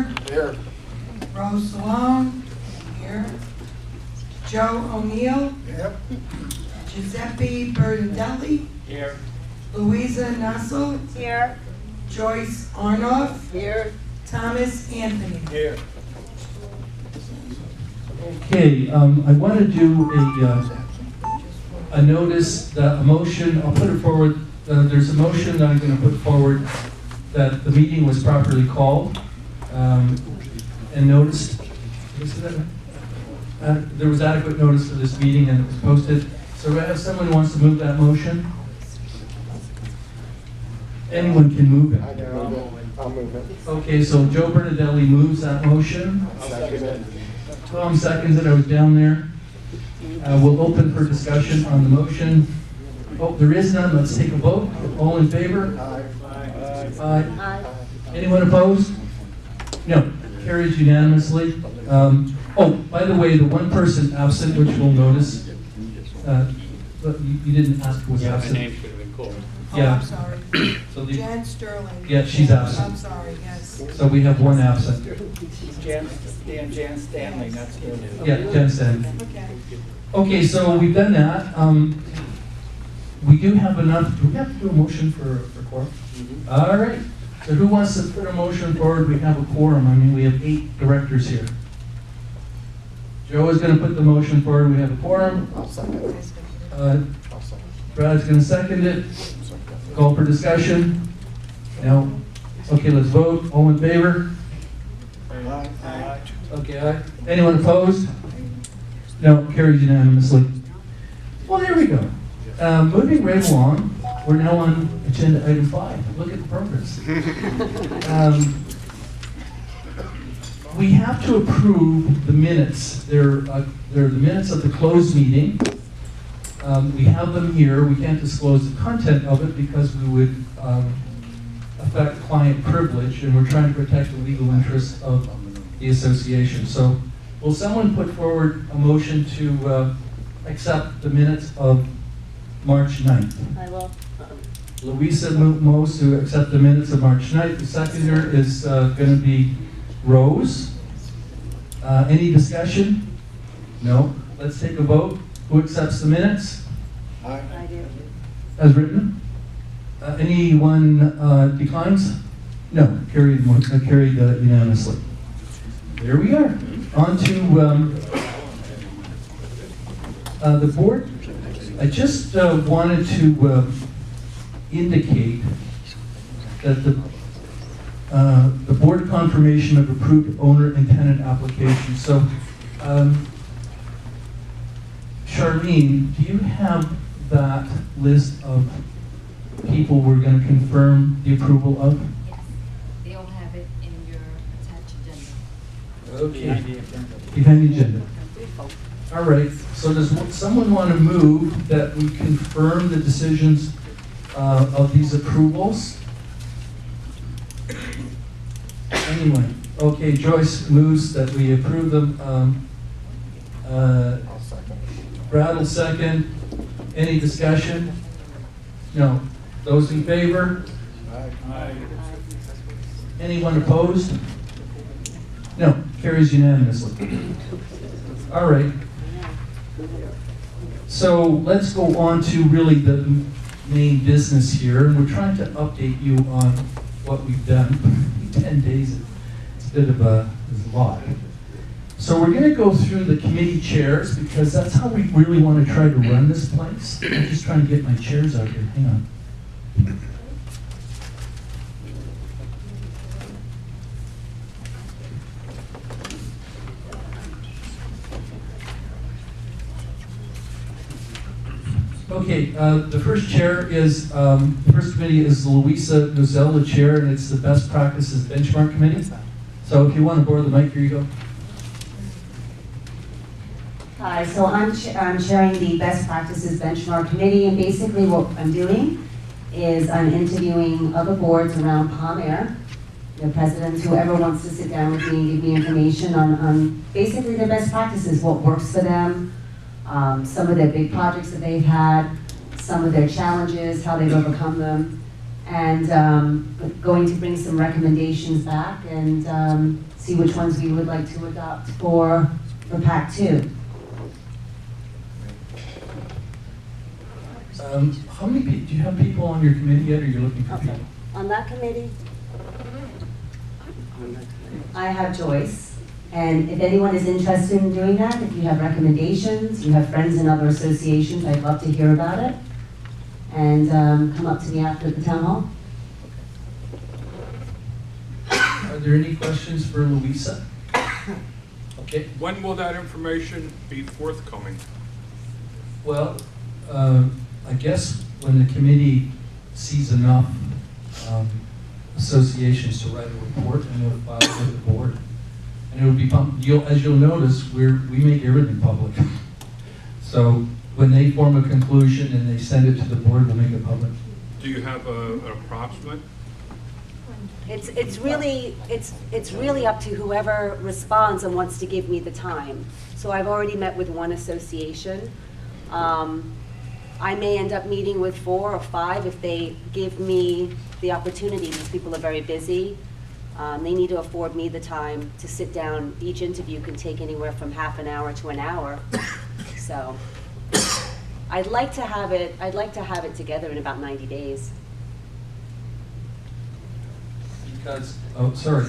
Jr. Here. Rose Salone, here. Joe O'Neill, Yep. Giuseppe Bertadelli, Here. Louisa Nassau, Here. Joyce Arnoff, Here. Thomas Anthony. Here. Okay, I want to do a notice, a motion, I'll put it forward. There's a motion that I'm going to put forward that the meeting was properly called and noticed. There was adequate notice for this meeting and it was posted. So I have someone who wants to move that motion. Anyone can move it. I'll move it. Okay, so Joe Bertadelli moves that motion. Second it. Tom seconds it, I was down there. We'll open for discussion on the motion. Oh, there is none, let's take a vote. All in favor? Aye. Aye. Anyone opposed? No, carries unanimously. Oh, by the way, the one person absent, which we'll notice, but you didn't ask who was Yeah, my absent. name should have been called. Oh, Yeah. I'm sorry. So, Jan Sterling. Yeah, she's absent. I'm sorry, yes. so we have one absent. Jan Stanley, not Stanley. Yeah, Jen said. Okay. Okay, so we've done that. We do have enough, do we have to do a motion for quorum? All right, so who wants to put a motion forward? We have a quorum. I mean, we have 8 directors here. Joe is going to put the motion forward. We have a quorum. I'll second it. I'll second Brad's going to second it. Call for discussion. No. Okay, let's vote. All in favor? it. Aye. Okay, aye. Anyone opposed? No, carries unanimously. Well, there we go. Moving right along, we're now on agenda item 5. Look at the progress. We have to approve the minutes. They're the minutes of the closed meeting. We have them here. We can't disclose the content of it because we would affect client privilege, and we're trying to protect the legal interests of the association. So will someone put forward a motion to accept the minutes of March 9th? I will. Louisa moves to accept the minutes of March 9th. The seconder is going to be Rose. Any discussion? No. Let's take a vote. Who accepts the minutes Aye. I do. as written? Anyone declines? No. Carried unanimously. There we are. On to the board. I just wanted to indicate that the board confirmation of approved owner and tenant application. So, Charlene, do you have that list of people we're going to confirm the approval of? Yes, they all have it in your attached agenda. Okay. Behind the agenda. All right, so does someone want to move that we confirm the decisions of these approvals? Anyone? Okay, Joyce moves that we approve them. I'll second. Brad will second. Any discussion? No. Those in favor? Aye. Anyone opposed? No. Carries unanimously. All right. So let's go on to really the main business here. And we're trying to update you on what we've done. 10 days, it's a bit of a lot. So we're going to go through the committee chairs because that's how we really want to try to run this place. I'm just trying to get my chairs out here. Hang on. Okay, the first chair is, the first committee is Louisa Nozell, the chair, and it's the Best Practices Benchmark Committee. So if you want to borrow the mic, here you go. Hi, so I'm chairing the Best Practices Benchmark Committee, and basically what I'm doing is I'm interviewing other boards around Palm Air, the presidents, whoever wants to sit down with me and give me information on basically their best practices, what works for them, some of their big projects that they've had, some of their challenges, how they've overcome them, and going to bring some recommendations back and see which ones we would like to adopt for PACC2. How many people, do you have people on your committee yet, or you're looking for Okay. people? On that committee, I have Joyce, and if anyone is interested in doing that, if you have recommendations, you have friends in other associations, I'd love to hear about it, and come up to me after the town hall. Are there any questions for Louisa? Okay, When will that information be forthcoming? well, I guess when the committee sees enough associations to write a report, and it'll file it with the board. And it'll be, as you'll notice, we make everything public. So when they form a conclusion and they send it to the board, we'll make it public. Do you have an approximate? It's really up to whoever responds and wants to give me the time. So I've already met with one association. I may end up meeting with 4 or 5 if they give me the opportunity. These people are very busy. They need to afford me the time to sit down. Each interview can take anywhere from half an hour to an hour. So I'd like to have it together in about 90 days. Because, oh, sorry,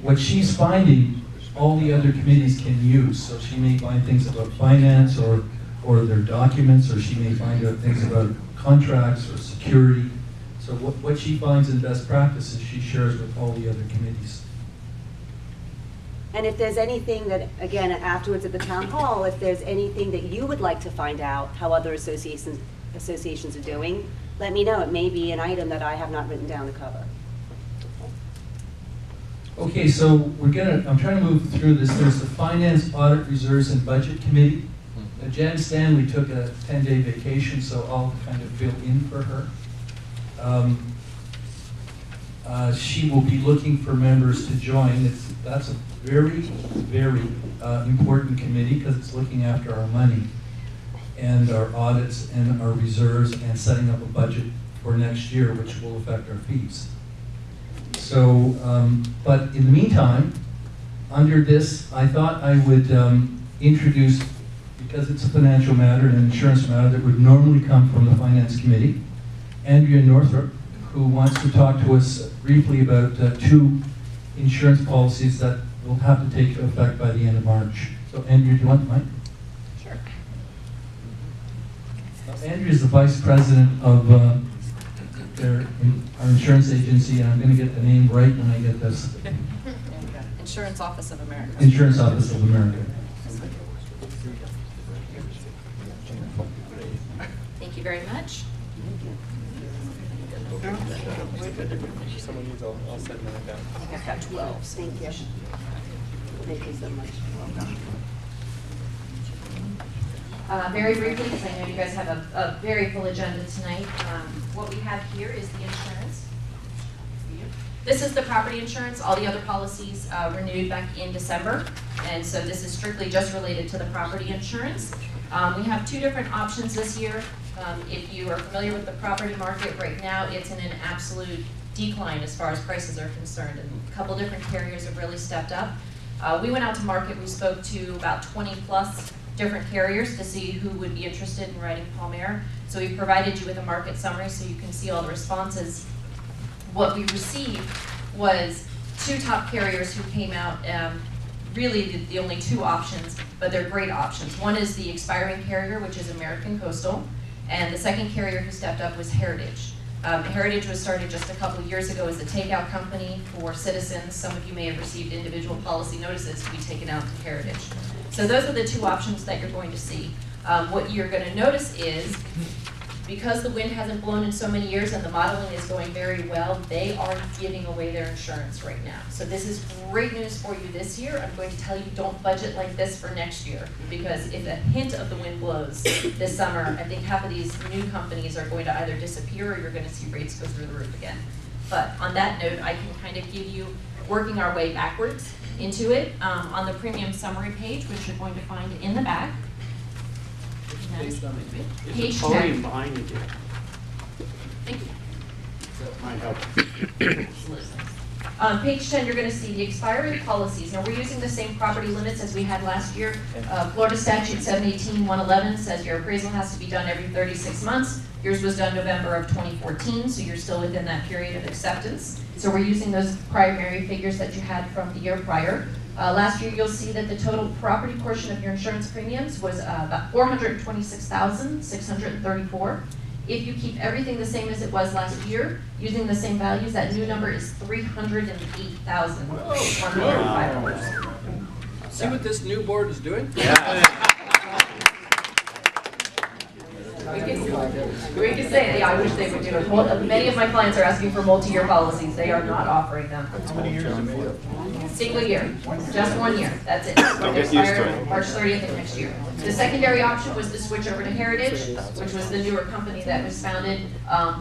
what she's finding, all the other committees can use. So she may find things about finance or their documents, or she may find out things about contracts or security. So what she finds in best practices, she shares with all the other committees. And if there's anything that, again, afterwards at the town hall, if there's anything that you would like to find out how other associations are doing, let me know. It may be an item that I have not written down to cover. Okay, so I'm trying to move through this. There's the Finance, Audit, Reserves, and Budget Committee. Jan Stanley took a 10-day vacation, so I'll kind of fill in for her. She will be looking for members to join. That's a very, very important committee because it's looking after our money and our audits and our reserves and setting up a budget for next year, which will affect our fees. So, but in the meantime, under this, I thought I would introduce, because it's a financial matter and an insurance matter that would normally come from the Finance Committee, Andrea Northrop, who wants to talk to us briefly about 2 insurance policies that will have to take effect by the end of March. So Andrea, do you want the mic? Sure. Andrea is the Vice President of our insurance agency, and I'm going to get the name right when I get this. Insurance Office of America. Insurance Office of America. Thank you very much. Someone needs, I'll send that down. I think I've got 12. Thank you. Thank you so much. Very briefly, because I know you guys have a very full agenda tonight. What we have here is the insurance. This is the property insurance. All the other policies renewed back in December. And so this is strictly just related to the property insurance. We have 2 different options this year. If you are familiar with the property market right now, it's in an absolute decline as far as prices are concerned. And a couple different carriers have really stepped up. We went out to market. We spoke to about 20 plus different carriers to see who would be interested in writing Palmair. So we provided you with a market summary so you can see all the responses. What we received was 2 top carriers who came out, really the only 2 options, but they're great options. One is the expiring carrier, which is American Coastal, and the second carrier who stepped up was Heritage. Heritage was started just a couple years ago as a takeout company for citizens. Some of you may have received individual policy notices to be taken out to Heritage. So those are the 2 options that you're going to see. What you're going to notice is, because the wind hasn't blown in so many years and the modeling is going very well, they are giving away their insurance right now. So this is great news for you this year. I'm going to tell you, don't budget like this for next year, because if a hint of the wind blows this summer, I think half of these new companies are going to either disappear or you're going to see rates go through the roof again. But on that note, I can kind of give you, working our way backwards into it, on the premium summary page, which you're going to find in the back. Page 10. Podium behind you. Thank you. Page 10, you're going to see the expiry policies. Now, we're using the same property limits as we had last year. Florida statute 718-111 says your appraisal has to be done every 36 months. Yours was done November of 2014, so you're still within that period of acceptance. So we're using those primary figures that you had from the year prior. Last year, you'll see that the total property portion of your insurance premiums was about $426,634. If you keep everything the same as it was last year, using the same values, that new number is $308,105. See what this new board is doing? We can say, yeah, I wish they would do it. Many of my clients are asking for multi-year policies. They are not offering them. How many years is it? Single year, just 1 year, that's it. They expire March 30th of next year. The secondary option was to switch over to Heritage, which was the newer company that was founded.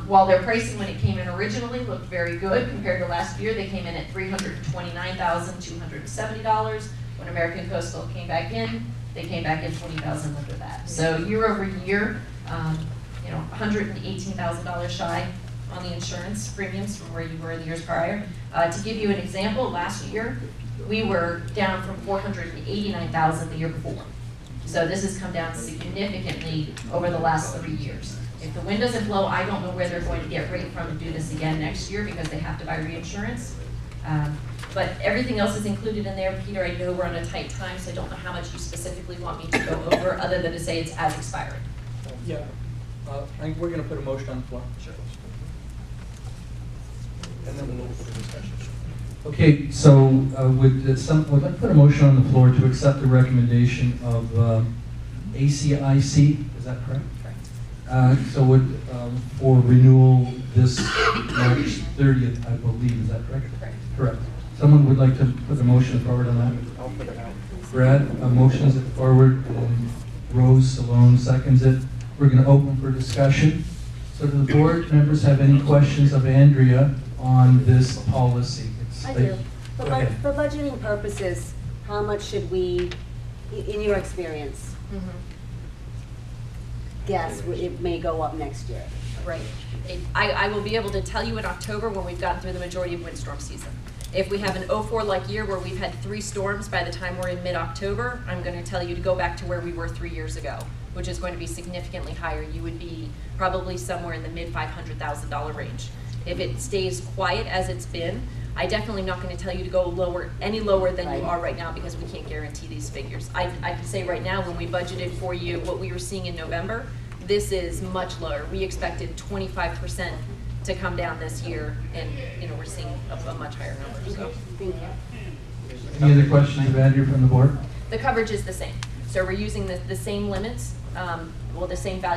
While their pricing when it came in originally looked very good compared to last year, they came in at $329,270. When American Coastal came back in, they came back in $20,000 under that. So year over year, $118,000 shy on the insurance premiums from where you were the years prior. To give you an example, last year, we were down from $489,000 the year before. So this has come down significantly over the last 3 years. If the wind doesn't blow, I don't know where they're going to get rate from to do this again next year because they have to buy reinsurance. But everything else is included in there. Peter, I know we're on a tight time, so I don't know how much you specifically want me to go over, other than to say it's as expiring. Yeah. I think we're going to put a motion on the floor. Sure. And then we'll move to discussion. Okay, so would like to put a motion on the floor to accept the recommendation of ACIC, is that correct? Correct. So for renewal this March 30th, I believe, is that correct? Correct. Correct. Someone would like to put a motion forward on that? I'll put it out. Brad, motions it forward, and Rose Salone seconds it. We're going to open for discussion. So do the board members have any questions of Andrea on this policy? I do. Go ahead. For budgeting purposes, how much should we, in your experience, guess it may go up next year? Right. I will be able to tell you in October when we've gotten through the majority of windstorm season. If we have an 04-like year where we've had 3 storms by the time we're in mid-October, I'm going to tell you to go back to where we were 3 years ago, which is going to be significantly higher. You would be probably somewhere in the mid-$500,000 range. If it stays quiet as it's been, I definitely am not going to tell you to go any lower than you are right now because we can't guarantee these figures. I can say right now when we budgeted for you what we were seeing in November, this is much lower. We expected 25% to come down this year, and we're seeing a much higher number. So. Thank you. Any other questions of Andrea from the board? The coverage is the same. So we're using the same limits, the same value.